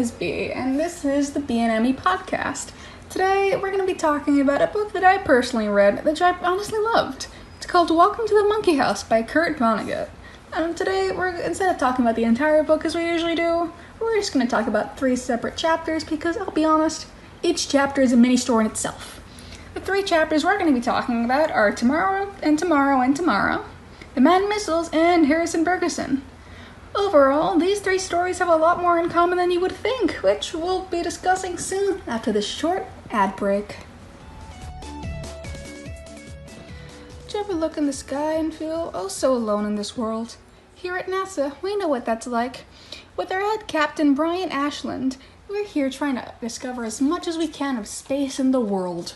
is B, and this is the B&ME podcast. Today, we're going to be talking about a book that I personally read, that I honestly loved. It's called Welcome to the Monkey House by Kurt Vonnegut. And today, instead of talking about the entire book as we usually do, we're just going to talk about 3 separate chapters, because I'll be honest, each chapter is a mini story in itself. The 3 chapters we're going to be talking about are Tomorrow and Tomorrow and Tomorrow, The Man Missiles, and Harrison Bergeson. Overall, these 3 stories have a lot more in common than you would think, which we'll be discussing soon after this short ad break. Do you ever look in the sky and feel oh so alone in this world? Here at NASA, we know what that's like. With our head captain Brian Ashland, we're here trying to discover as much as we can of space and the world.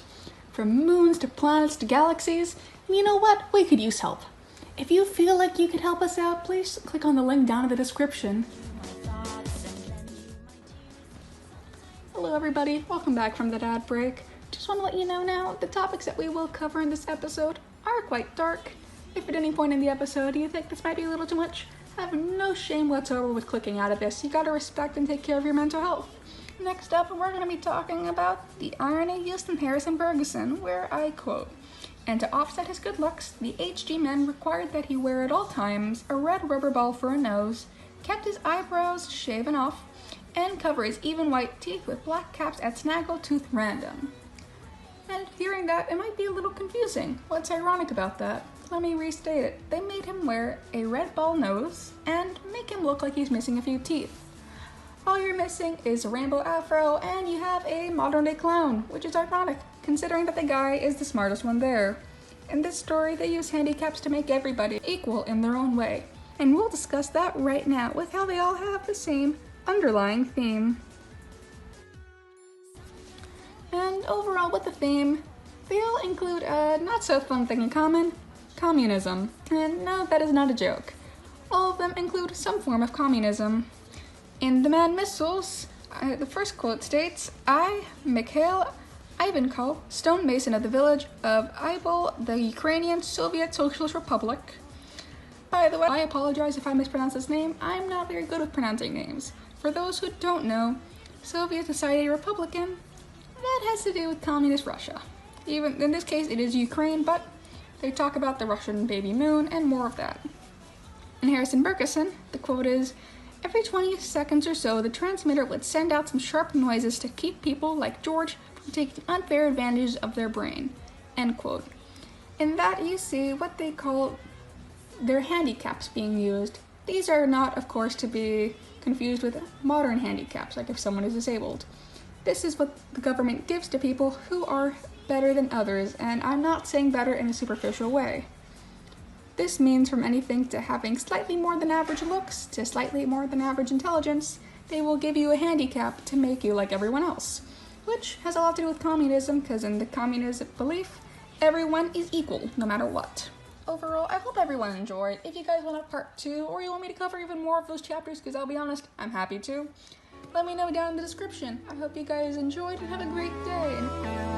From moons to planets to galaxies, and you know what? We could use help. If you feel like you could help us out, please click on the link down in the description. Hello everybody, welcome back from the ad break. Just want to let you know now, the topics that we will cover in this episode are quite dark. If at any point in the episode you think this might be a little too much, have no shame whatsoever with clicking out of this. You gotta respect and take care of your mental health. Next up, we're going to be talking about the irony used in Harrison Bergeson, where I quote, "And to offset his good looks, the HG men required that he wear at all times a red rubber ball for a nose, kept his eyebrows shaven off, and cover his even white teeth with black caps at snaggletooth random." And hearing that, it might be a little confusing. What's ironic about that? Let me restate it. They made him wear a red ball nose and make him look like he's missing a few teeth. All you're missing is a rainbow afro, and you have a modern-day clown, which is ironic, considering that the guy is the smartest one there. In this story, they use handicaps to make everybody equal in their own way. And we'll discuss that right now with how they all have the same underlying theme. And overall with the theme, they all include a not-so-fun thing in common, communism. And no, that is not a joke. All of them include some form of communism. In The Man Missiles, the first quote states, "I, Mikhail Ivanko, stonemason of the village of Ibol, the Ukrainian Soviet Socialist Republic." By the way, I apologize if I mispronounce his name. I'm not very good with pronouncing names. For those who don't know, Soviet Society Republican, that has to do with communist Russia. Even in this case, it is Ukraine, but they talk about the Russian baby moon and more of that. In Harrison Bergeson, the quote is, "Every 20 seconds or so, the transmitter would send out some sharp noises to keep people like George from taking unfair advantage of their brain." End quote. In that, you see what they call their handicaps being used. These are not, of course, to be confused with modern handicaps, like if someone is disabled. This is what the government gives to people who are better than others, and I'm not saying better in a superficial way. This means from anything to having slightly more than average looks to slightly more than average intelligence, they will give you a handicap to make you like everyone else. Which has a lot to do with communism, because in the communist belief, everyone is equal no matter what. Overall, I hope everyone enjoyed. If you guys want a part 2, or you want me to cover even more of those chapters, because I'll be honest, I'm happy to, let me know down in the description. I hope you guys enjoyed and have a great day.